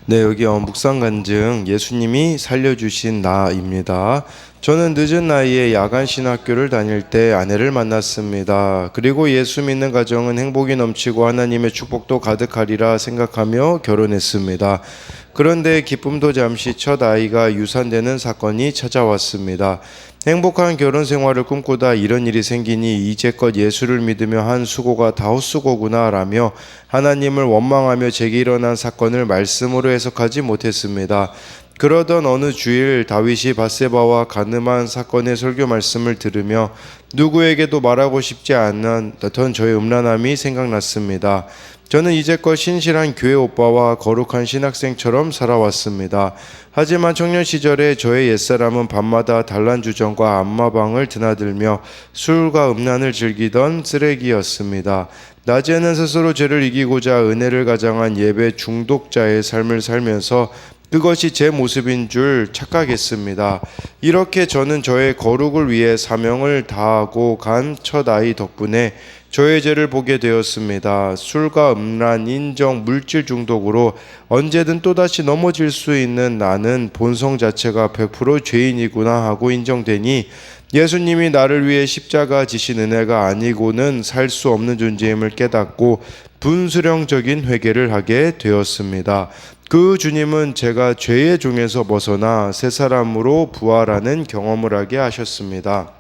네, 여기 묵상 간증 예수님이 살려주신 나입니다. 저는 늦은 나이에 야간 신학교를 다닐 때 아내를 만났습니다. 그리고 예수 믿는 가정은 행복이 넘치고 하나님의 축복도 가득하리라 생각하며 결혼했습니다. 그런데 기쁨도 잠시 첫 아이가 유산되는 사건이 찾아왔습니다. 행복한 결혼 생활을 꿈꾸다 이런 일이 생기니 이제껏 예수를 믿으며 한 수고가 다 헛수고구나 라며 하나님을 원망하며 제게 일어난 사건을 말씀으로 해석하지 못했습니다. 그러던 어느 주일 다윗이 밧세바와 가늠한 사건의 설교 말씀을 들으며 누구에게도 말하고 싶지 않았던 저의 음란함이 생각났습니다. 저는 이제껏 신실한 교회 오빠와 거룩한 신학생처럼 살아왔습니다. 하지만 청년 시절에 저의 옛사람은 밤마다 단란주정과 안마방을 드나들며 술과 음란을 즐기던 쓰레기였습니다. 낮에는 스스로 죄를 이기고자 은혜를 가장한 예배 중독자의 삶을 살면서 그것이 제 모습인 줄 착각했습니다. 이렇게 저는 저의 거룩을 위해 사명을 다하고 간 첫 아이 덕분에 저의 죄를 보게 되었습니다. 술과 음란, 인정, 물질 중독으로 언제든 또다시 넘어질 수 있는 나는 본성 자체가 100% 죄인이구나 하고 인정되니 예수님이 나를 위해 십자가 지신 은혜가 아니고는 살 수 없는 존재임을 깨닫고 분수령적인 회개를 하게 되었습니다. 그 주님은 제가 죄의 종에서 벗어나 새 사람으로 부활하는 경험을 하게 하셨습니다.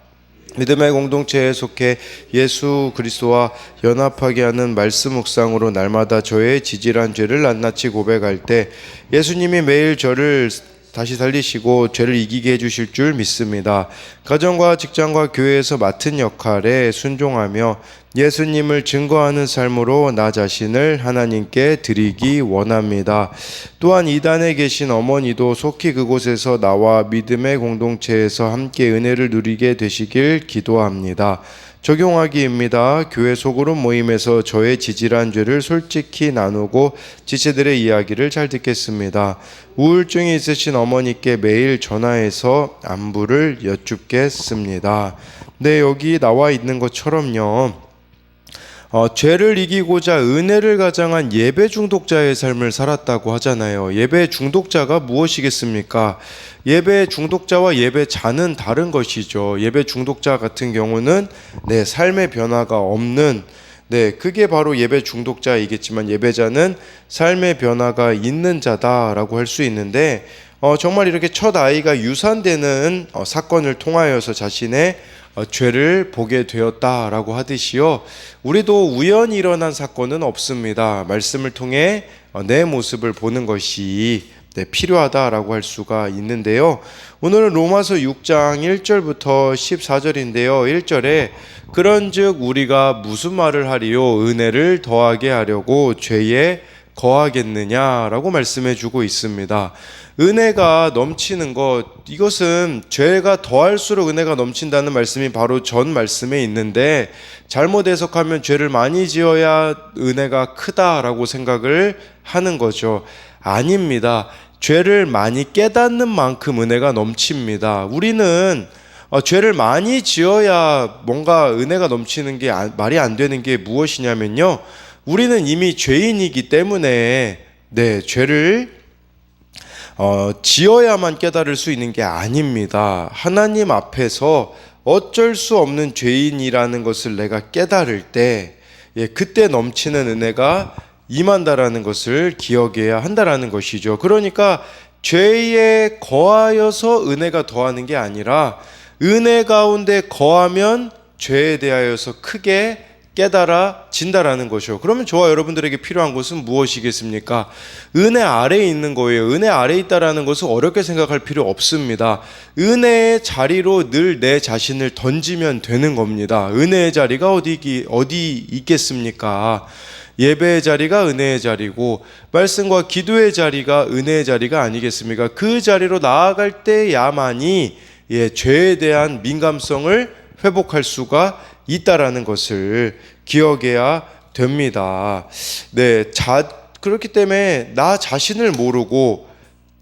믿음의 공동체에 속해 예수 그리스도와 연합하게 하는 말씀 묵상으로 날마다 저의 지질한 죄를 낱낱이 고백할 때 예수님이 매일 저를 다시 살리시고 죄를 이기게 해주실 줄 믿습니다. 가정과 직장과 교회에서 맡은 역할에 순종하며 예수님을 증거하는 삶으로 나 자신을 하나님께 드리기 원합니다. 또한 이단에 계신 어머니도 속히 그곳에서 나와 믿음의 공동체에서 함께 은혜를 누리게 되시길 기도합니다. 적용하기입니다. 교회 소그룹 모임에서 저의 지질한 죄를 솔직히 나누고 지체들의 이야기를 잘 듣겠습니다. 우울증이 있으신 어머니께 매일 전화해서 안부를 여쭙겠습니다. 네, 여기 나와 있는 것처럼요. 죄를 이기고자 은혜를 가장한 예배 중독자의 삶을 살았다고 하잖아요. 예배 중독자가 무엇이겠습니까? 예배 중독자와 예배자는 다른 것이죠. 예배 중독자 같은 경우는 삶의 변화가 없는 그게 바로 예배 중독자이겠지만 예배자는 삶의 변화가 있는 자다라고 할 수 있는데 정말 이렇게 첫 아이가 유산되는 사건을 통하여서 자신의 죄를 보게 되었다라고 하듯이요. 우리도 우연히 일어난 사건은 없습니다. 말씀을 통해 내 모습을 보는 것이 필요하다라고 할 수가 있는데요. 오늘은 로마서 6장 1절부터 14절인데요. 1절에 그런즉 우리가 무슨 말을 하리요? 은혜를 더하게 하려고 죄에 거하겠느냐라고 말씀해 주고 있습니다. 은혜가 넘치는 것, 이것은 죄가 더할수록 은혜가 넘친다는 말씀이 바로 전 말씀에 있는데 잘못 해석하면 죄를 많이 지어야 은혜가 크다라고 생각을 하는 거죠. 아닙니다. 죄를 많이 깨닫는 만큼 은혜가 넘칩니다. 우리는 죄를 많이 지어야 뭔가 은혜가 넘치는 게 말이 안 되는 게 무엇이냐면요. 우리는 이미 죄인이기 때문에 죄를 지어야만 깨달을 수 있는 게 아닙니다. 하나님 앞에서 어쩔 수 없는 죄인이라는 것을 내가 깨달을 때 그때 넘치는 은혜가 임한다라는 것을 기억해야 한다라는 것이죠. 그러니까 죄에 거하여서 은혜가 더하는 게 아니라 은혜 가운데 거하면 죄에 대하여서 크게 깨달아진다라는 것이요. 그러면 저와 여러분들에게 필요한 것은 무엇이겠습니까? 은혜 아래에 있는 거예요. 은혜 아래에 있다라는 것을 어렵게 생각할 필요 없습니다. 은혜의 자리로 늘 내 자신을 던지면 되는 겁니다. 은혜의 자리가 어디 있겠습니까? 예배의 자리가 은혜의 자리고 말씀과 기도의 자리가 은혜의 자리가 아니겠습니까? 그 자리로 나아갈 때야만이 죄에 대한 민감성을 회복할 수가 있다라는 것을 기억해야 됩니다. 그렇기 때문에 나 자신을 모르고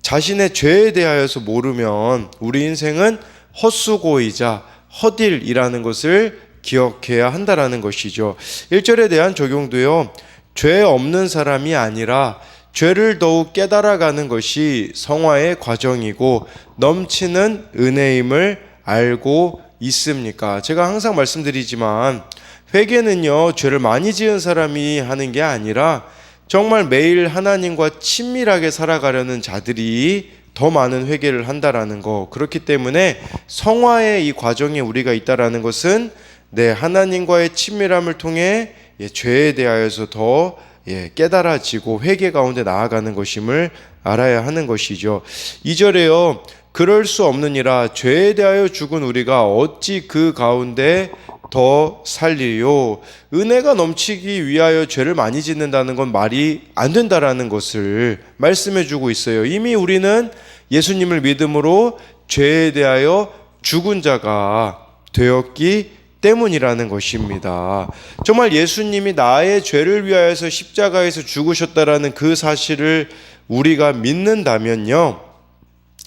자신의 죄에 대하여서 모르면 우리 인생은 헛수고이자 헛일이라는 것을 기억해야 한다라는 것이죠. 1절에 대한 적용도요. 죄 없는 사람이 아니라 죄를 더욱 깨달아가는 것이 성화의 과정이고 넘치는 은혜임을 알고 있습니까? 제가 항상 말씀드리지만 회개는요, 죄를 많이 지은 사람이 하는 게 아니라 정말 매일 하나님과 친밀하게 살아가려는 자들이 더 많은 회개를 한다라는 거. 그렇기 때문에 성화의 이 과정에 우리가 있다라는 것은 하나님과의 친밀함을 통해 죄에 대하여서 더 깨달아지고 회개 가운데 나아가는 것임을 알아야 하는 것이죠. 2절에요. 그럴 수 없느니라 죄에 대하여 죽은 우리가 어찌 그 가운데 더 살리요. 은혜가 넘치기 위하여 죄를 많이 짓는다는 건 말이 안 된다라는 것을 말씀해 주고 있어요. 이미 우리는 예수님을 믿음으로 죄에 대하여 죽은 자가 되었기 때문이라는 것입니다. 정말 예수님이 나의 죄를 위하여서 십자가에서 죽으셨다라는 그 사실을 우리가 믿는다면요,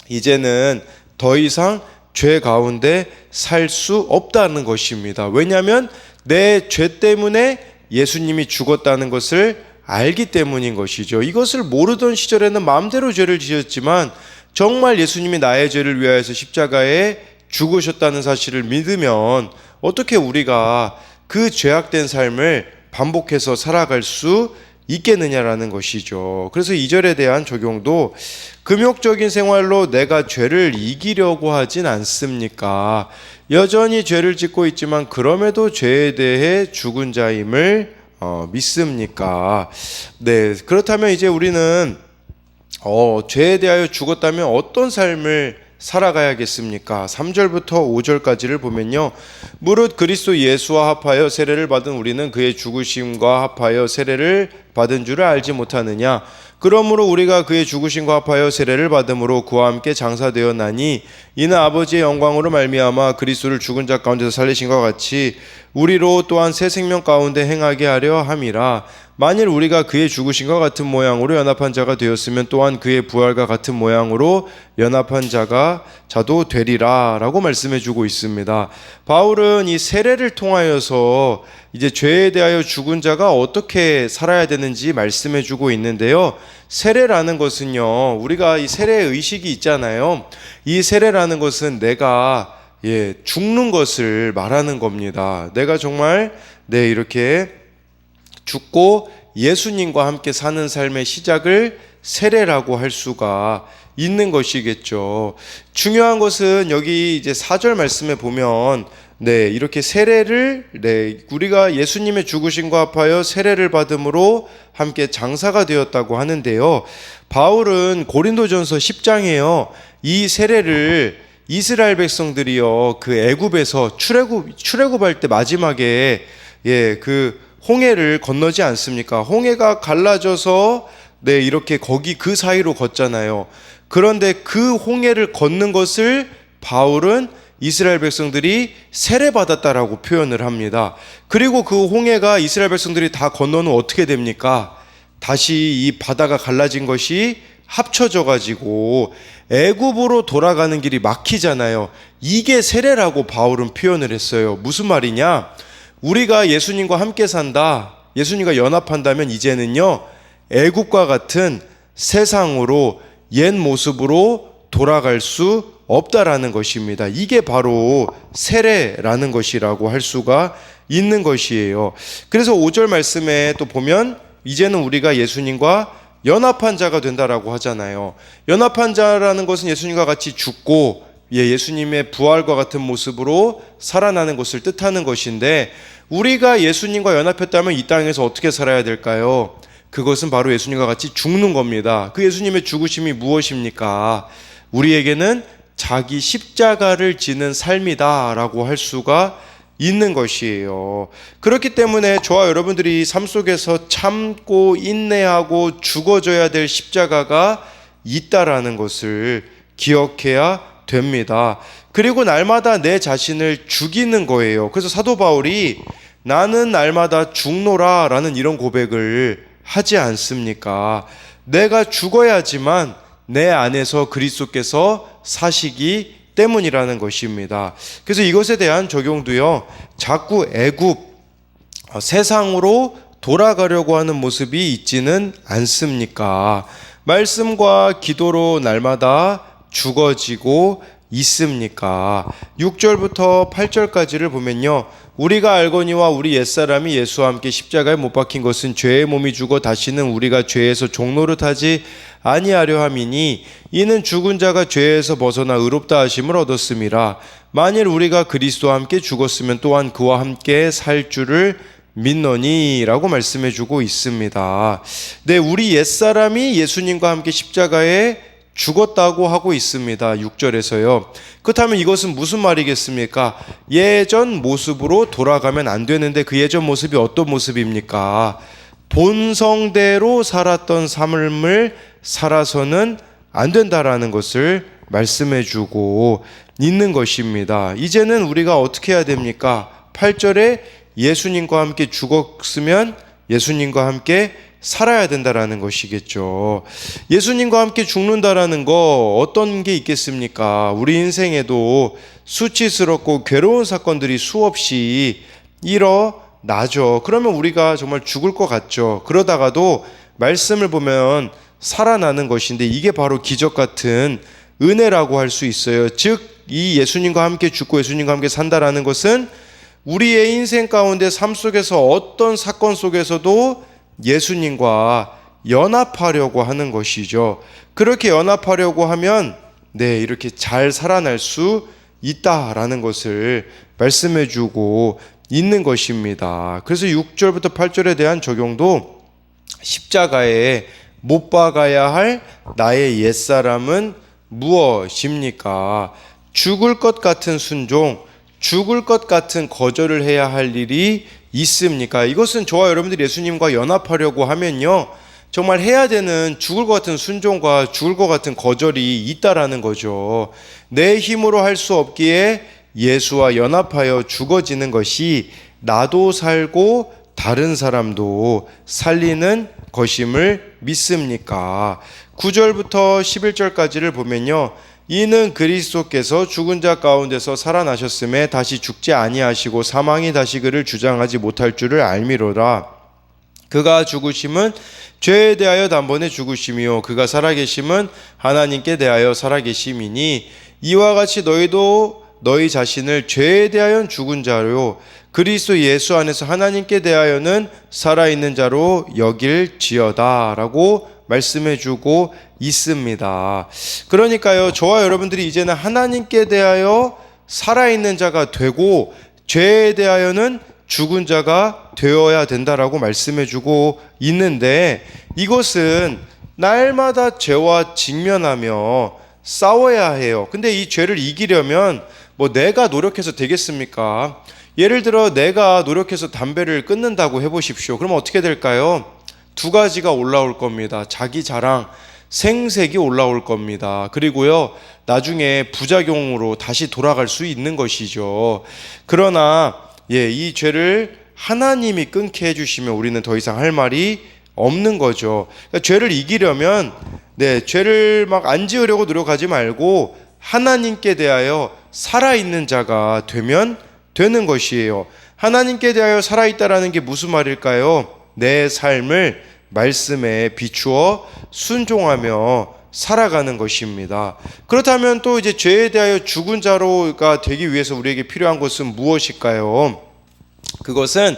이제는 더 이상 죄 가운데 살 수 없다는 것입니다. 왜냐하면 내 죄 때문에 예수님이 죽었다는 것을 알기 때문인 것이죠. 이것을 모르던 시절에는 마음대로 죄를 지었지만 정말 예수님이 나의 죄를 위하여서 십자가에 죽으셨다는 사실을 믿으면 어떻게 우리가 그 죄악된 삶을 반복해서 살아갈 수 있겠느냐라는 것이죠. 그래서 2절에 대한 적용도 금욕적인 생활로 내가 죄를 이기려고 하진 않습니까? 여전히 죄를 짓고 있지만 그럼에도 죄에 대해 죽은 자임을 믿습니까? 그렇다면 이제 우리는 죄에 대하여 죽었다면 어떤 삶을 살아가야겠습니까? 3절부터 5절까지를 보면요, 무릇 그리스도 예수와 합하여 세례를 받은 우리는 그의 죽으심과 합하여 세례를 받은 줄을 알지 못하느냐? 그러므로 우리가 그의 죽으심과 합하여 세례를 받음으로 그와 함께 장사되었나니 이는 아버지의 영광으로 말미암아 그리스도를 죽은 자 가운데서 살리신 것 같이 우리로 또한 새 생명 가운데 행하게 하려 함이라. 만일 우리가 그의 죽으심과 같은 모양으로 연합한 자가 되었으면 또한 그의 부활과 같은 모양으로 연합한 자도 되리라 라고 말씀해 주고 있습니다. 바울은 이 세례를 통하여서 이제 죄에 대하여 죽은 자가 어떻게 살아야 되는지 말씀해 주고 있는데요, 세례라는 것은요, 우리가 이 세례 의식이 있잖아요. 이 세례라는 것은 내가 죽는 것을 말하는 겁니다. 내가 정말 이렇게 죽고 예수님과 함께 사는 삶의 시작을 세례라고 할 수가 있는 것이겠죠. 중요한 것은 여기 이제 4절 말씀에 보면 이렇게 세례를 우리가 예수님의 죽으심과 합하여 세례를 받음으로 함께 장사가 되었다고 하는데요, 바울은 고린도전서 10장에요 이 세례를 이스라엘 백성들이요 그 애굽에서 출애굽할 때 마지막에 그 홍해를 건너지 않습니까? 홍해가 갈라져서 이렇게 거기 그 사이로 걷잖아요. 그런데 그 홍해를 걷는 것을 바울은 이스라엘 백성들이 세례받았다라고 표현을 합니다. 그리고 그 홍해가 이스라엘 백성들이 다 건너는 어떻게 됩니까? 다시 이 바다가 갈라진 것이 합쳐져 가지고 애굽으로 돌아가는 길이 막히잖아요. 이게 세례라고 바울은 표현을 했어요. 무슨 말이냐? 우리가 예수님과 함께 산다, 예수님과 연합한다면 이제는요 애굽과 같은 세상으로 옛 모습으로 돌아갈 수 없다라는 것입니다. 이게 바로 세례라는 것이라고 할 수가 있는 것이에요. 그래서 5절 말씀에 또 보면 이제는 우리가 예수님과 연합한 자가 된다라고 하잖아요. 연합한 자라는 것은 예수님과 같이 죽고 예수님의 부활과 같은 모습으로 살아나는 것을 뜻하는 것인데, 우리가 예수님과 연합했다면 이 땅에서 어떻게 살아야 될까요? 그것은 바로 예수님과 같이 죽는 겁니다. 그 예수님의 죽으심이 무엇입니까? 우리에게는 자기 십자가를 지는 삶이다 라고 할 수가 있는 것이에요. 그렇기 때문에 저와 여러분들이 삶 속에서 참고 인내하고 죽어져야 될 십자가가 있다라는 것을 기억해야 됩니다. 그리고 날마다 내 자신을 죽이는 거예요. 그래서 사도 바울이 나는 날마다 죽노라 라는 이런 고백을 하지 않습니까? 내가 죽어야지만 내 안에서 그리스도께서 사시기 때문이라는 것입니다. 그래서 이것에 대한 적용도요, 자꾸 애굽 세상으로 돌아가려고 하는 모습이 있지는 않습니까? 말씀과 기도로 날마다 죽어지고 있습니까? 6절부터 8절까지를 보면요, 우리가 알거니와 우리 옛사람이 예수와 함께 십자가에 못 박힌 것은 죄의 몸이 죽어 다시는 우리가 죄에서 종노릇하지 아니하려 함이니 이는 죽은 자가 죄에서 벗어나 의롭다 하심을 얻었음이라. 만일 우리가 그리스도와 함께 죽었으면 또한 그와 함께 살 줄을 믿노니 라고 말씀해 주고 있습니다. 네, 우리 옛사람이 예수님과 함께 십자가에 죽었다고 하고 있습니다. 6절에서요. 그렇다면 이것은 무슨 말이겠습니까? 예전 모습으로 돌아가면 안 되는데 그 예전 모습이 어떤 모습입니까? 본성대로 살았던 삶을 살아서는 안 된다라는 것을 말씀해 주고 있는 것입니다. 이제는 우리가 어떻게 해야 됩니까? 8절에 예수님과 함께 죽었으면 예수님과 함께 살아야 된다라는 것이겠죠. 예수님과 함께 죽는다라는 거 어떤 게 있겠습니까? 우리 인생에도 수치스럽고 괴로운 사건들이 수없이 일어나죠. 그러면 우리가 정말 죽을 것 같죠. 그러다가도 말씀을 보면 살아나는 것인데 이게 바로 기적 같은 은혜라고 할 수 있어요. 즉, 이 예수님과 함께 죽고 예수님과 함께 산다라는 것은 우리의 인생 가운데 삶 속에서 어떤 사건 속에서도 예수님과 연합하려고 하는 것이죠. 그렇게 연합하려고 하면 이렇게 잘 살아날 수 있다라는 것을 말씀해 주고 있는 것입니다. 그래서 6절부터 8절에 대한 적용도 십자가에 못 박아야 할 나의 옛사람은 무엇입니까? 죽을 것 같은 순종, 죽을 것 같은 거절을 해야 할 일이 있습니까? 이것은 저와 여러분들이 예수님과 연합하려고 하면요, 정말 해야 되는 죽을 것 같은 순종과 죽을 것 같은 거절이 있다라는 거죠. 내 힘으로 할 수 없기에 예수와 연합하여 죽어지는 것이 나도 살고 다른 사람도 살리는 것임을 믿습니까? 9절부터 11절까지를 보면요, 이는 그리스도께서 죽은 자 가운데서 살아나셨음에 다시 죽지 아니하시고 사망이 다시 그를 주장하지 못할 줄을 알미로라. 그가 죽으심은 죄에 대하여 단번에 죽으심이요 그가 살아계심은 하나님께 대하여 살아계심이니 이와 같이 너희도 너희 자신을 죄에 대하여 죽은 자로 그리스도 예수 안에서 하나님께 대하여는 살아있는 자로 여길지어다 라고 말씀해 주고 있습니다. 그러니까요, 저와 여러분들이 이제는 하나님께 대하여 살아있는 자가 되고 죄에 대하여는 죽은 자가 되어야 된다라고 말씀해 주고 있는데, 이것은 날마다 죄와 직면하며 싸워야 해요. 근데 이 죄를 이기려면 내가 노력해서 되겠습니까? 예를 들어 내가 노력해서 담배를 끊는다고 해보십시오. 그럼 어떻게 될까요? 두 가지가 올라올 겁니다. 자기 자랑, 생색이 올라올 겁니다. 그리고요, 나중에 부작용으로 다시 돌아갈 수 있는 것이죠. 그러나 이 죄를 하나님이 끊게 해주시면 우리는 더 이상 할 말이 없는 거죠. 그러니까 죄를 이기려면 죄를 막 안 지으려고 노력하지 말고 하나님께 대하여 살아있는 자가 되면 되는 것이에요. 하나님께 대하여 살아있다라는 게 무슨 말일까요? 내 삶을 말씀에 비추어 순종하며 살아가는 것입니다. 그렇다면 또 이제 죄에 대하여 죽은 자로가 되기 위해서 우리에게 필요한 것은 무엇일까요? 그것은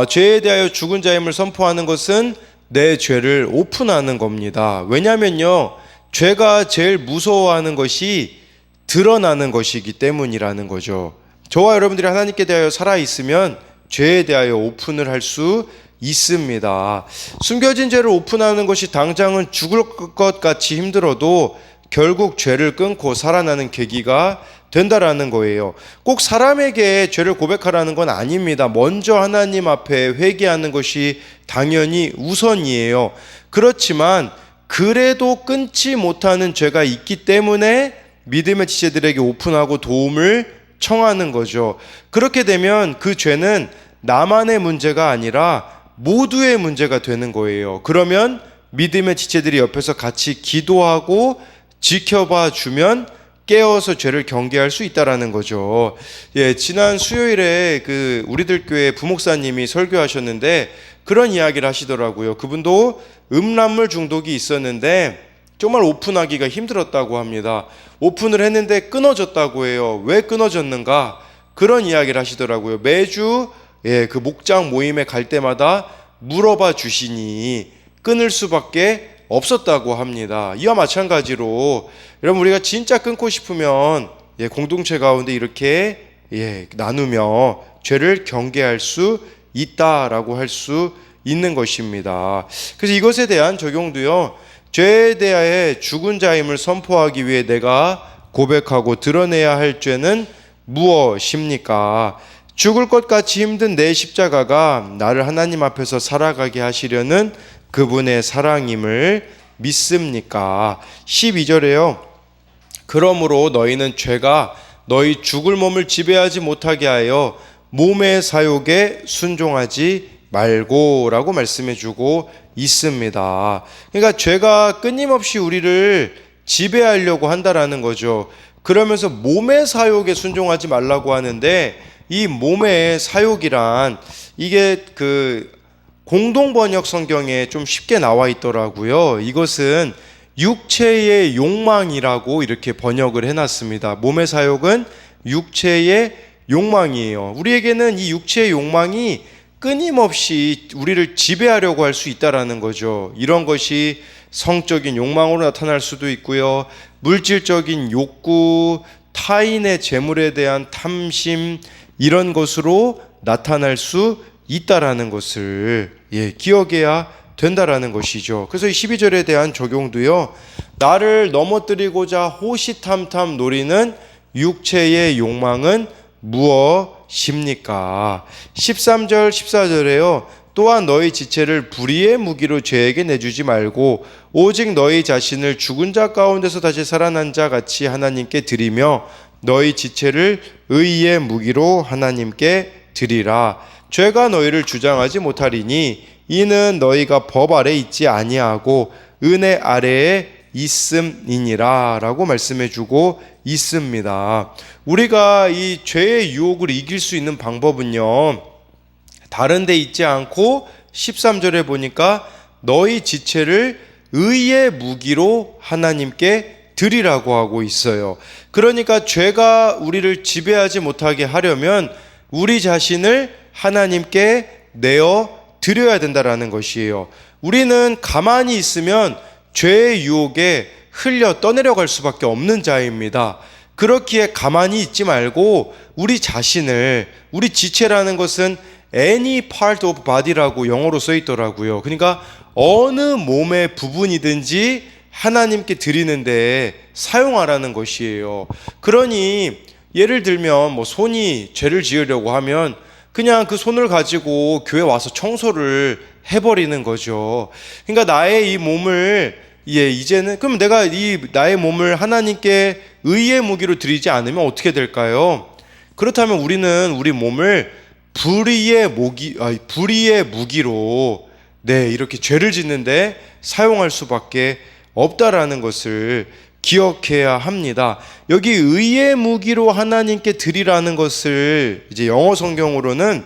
죄에 대하여 죽은 자임을 선포하는 것은 내 죄를 오픈하는 겁니다. 왜냐면요, 죄가 제일 무서워하는 것이 드러나는 것이기 때문이라는 거죠. 저와 여러분들이 하나님께 대하여 살아있으면 죄에 대하여 오픈을 할 수 있습니다. 숨겨진 죄를 오픈하는 것이 당장은 죽을 것 같이 힘들어도 결국 죄를 끊고 살아나는 계기가 된다라는 거예요. 꼭 사람에게 죄를 고백하라는 건 아닙니다. 먼저 하나님 앞에 회개하는 것이 당연히 우선이에요. 그렇지만 그래도 끊지 못하는 죄가 있기 때문에 믿음의 지체들에게 오픈하고 도움을 청하는 거죠. 그렇게 되면 그 죄는 나만의 문제가 아니라 모두의 문제가 되는 거예요. 그러면 믿음의 지체들이 옆에서 같이 기도하고 지켜봐 주면 깨어서 죄를 경계할 수 있다라는 거죠. 지난 수요일에 우리들 교회 부목사님이 설교하셨는데 그런 이야기를 하시더라고요. 그분도 음란물 중독이 있었는데 정말 오픈하기가 힘들었다고 합니다. 오픈을 했는데 끊어졌다고 해요. 왜 끊어졌는가? 그런 이야기를 하시더라고요. 매주 그 목장 모임에 갈 때마다 물어봐 주시니 끊을 수밖에 없었다고 합니다. 이와 마찬가지로 여러분, 우리가 진짜 끊고 싶으면 공동체 가운데 이렇게 나누며 죄를 경계할 수 있다라고 할 수 있는 것입니다. 그래서 이것에 대한 적용도요, 죄에 대하여 죽은 자임을 선포하기 위해 내가 고백하고 드러내야 할 죄는 무엇입니까? 죽을 것 같이 힘든 내 십자가가 나를 하나님 앞에서 살아가게 하시려는 그분의 사랑임을 믿습니까? 12절에요. 그러므로 너희는 죄가 너희 죽을 몸을 지배하지 못하게 하여 몸의 사욕에 순종하지 말고 라고 말씀해 주고 있습니다. 그러니까 죄가 끊임없이 우리를 지배하려고 한다라는 거죠. 그러면서 몸의 사욕에 순종하지 말라고 하는데, 이 몸의 사욕이란 이게 공동 번역 성경에 좀 쉽게 나와 있더라고요. 이것은 육체의 욕망이라고 이렇게 번역을 해놨습니다. 몸의 사욕은 육체의 욕망이에요. 우리에게는 이 육체의 욕망이 끊임없이 우리를 지배하려고 할 수 있다라는 거죠. 이런 것이 성적인 욕망으로 나타날 수도 있고요. 물질적인 욕구, 타인의 재물에 대한 탐심, 이런 것으로 나타날 수 있다라는 것을 기억해야 된다라는 것이죠. 그래서 이 12절에 대한 적용도요, 나를 넘어뜨리고자 호시탐탐 노리는 육체의 욕망은 무엇입니까? 13절 14절에요. 또한 너희 지체를 불의의 무기로 죄에게 내주지 말고 오직 너희 자신을 죽은 자 가운데서 다시 살아난 자 같이 하나님께 드리며 너희 지체를 의의 무기로 하나님께 드리라. 죄가 너희를 주장하지 못하리니 이는 너희가 법 아래 있지 아니하고 은혜 아래에 있음이니라 라고 말씀해 주고 있습니다. 우리가 이 죄의 유혹을 이길 수 있는 방법은요, 다른 데 있지 않고 13절에 보니까 너희 지체를 의의 무기로 하나님께 드리라고 하고 있어요. 그러니까 죄가 우리를 지배하지 못하게 하려면 우리 자신을 하나님께 내어 드려야 된다라는 것이에요. 우리는 가만히 있으면 죄의 유혹에 흘려 떠내려갈 수밖에 없는 자입니다. 그렇기에 가만히 있지 말고 우리 자신을, 우리 지체라는 것은 any part of body라고 영어로 써 있더라고요. 그러니까 어느 몸의 부분이든지 하나님께 드리는데 사용하라는 것이에요. 그러니 예를 들면 손이 죄를 지으려고 하면 그냥 그 손을 가지고 교회 와서 청소를 해버리는 거죠. 그러니까 나의 이 몸을 이제는, 그럼 내가 이 나의 몸을 하나님께 의의 무기로 드리지 않으면 어떻게 될까요? 그렇다면 우리는 우리 몸을 불의의 무기로 이렇게 죄를 짓는데 사용할 수밖에 없다라는 것을 기억해야 합니다. 여기 의의 무기로 하나님께 드리라는 것을 이제 영어 성경으로는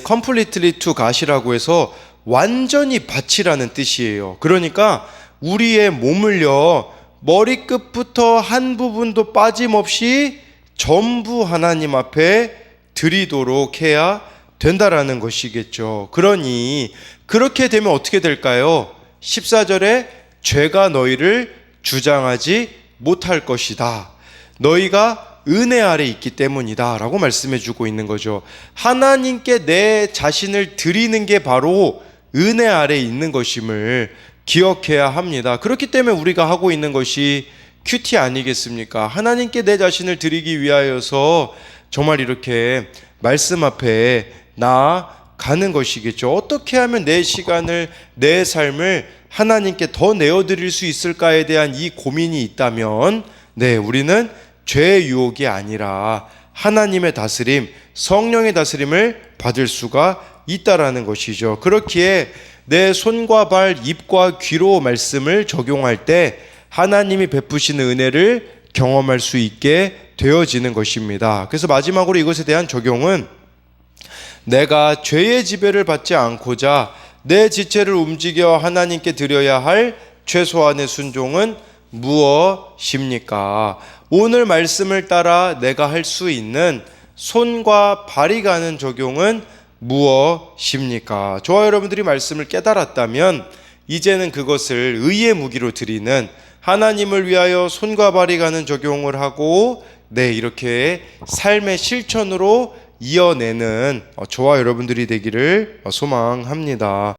completely to God이라고 해서 완전히 바치라는 뜻이에요. 그러니까 우리의 몸을요, 머리끝부터 한 부분도 빠짐없이 전부 하나님 앞에 드리도록 해야 된다라는 것이겠죠. 그러니 그렇게 되면 어떻게 될까요? 14절에 죄가 너희를 주장하지 못할 것이다. 너희가 은혜 아래 있기 때문이다 라고 말씀해 주고 있는 거죠. 하나님께 내 자신을 드리는 게 바로 은혜 아래 있는 것임을 기억해야 합니다. 그렇기 때문에 우리가 하고 있는 것이 큐티 아니겠습니까? 하나님께 내 자신을 드리기 위하여서 정말 이렇게 말씀 앞에 나아가는 것이겠죠. 어떻게 하면 내 시간을, 내 삶을 하나님께 더 내어드릴 수 있을까에 대한 이 고민이 있다면 우리는 죄의 유혹이 아니라 하나님의 다스림, 성령의 다스림을 받을 수가 있다라는 것이죠. 그렇기에 내 손과 발, 입과 귀로 말씀을 적용할 때 하나님이 베푸시는 은혜를 경험할 수 있게 되어지는 것입니다. 그래서 마지막으로 이것에 대한 적용은 내가 죄의 지배를 받지 않고자 내 지체를 움직여 하나님께 드려야 할 최소한의 순종은 무엇입니까? 오늘 말씀을 따라 내가 할 수 있는 손과 발이 가는 적용은 무엇입니까? 저와 여러분들이 말씀을 깨달았다면 이제는 그것을 의의 무기로 드리는, 하나님을 위하여 손과 발이 가는 적용을 하고 이렇게 삶의 실천으로 이어내는 저와 여러분들이 되기를 소망합니다.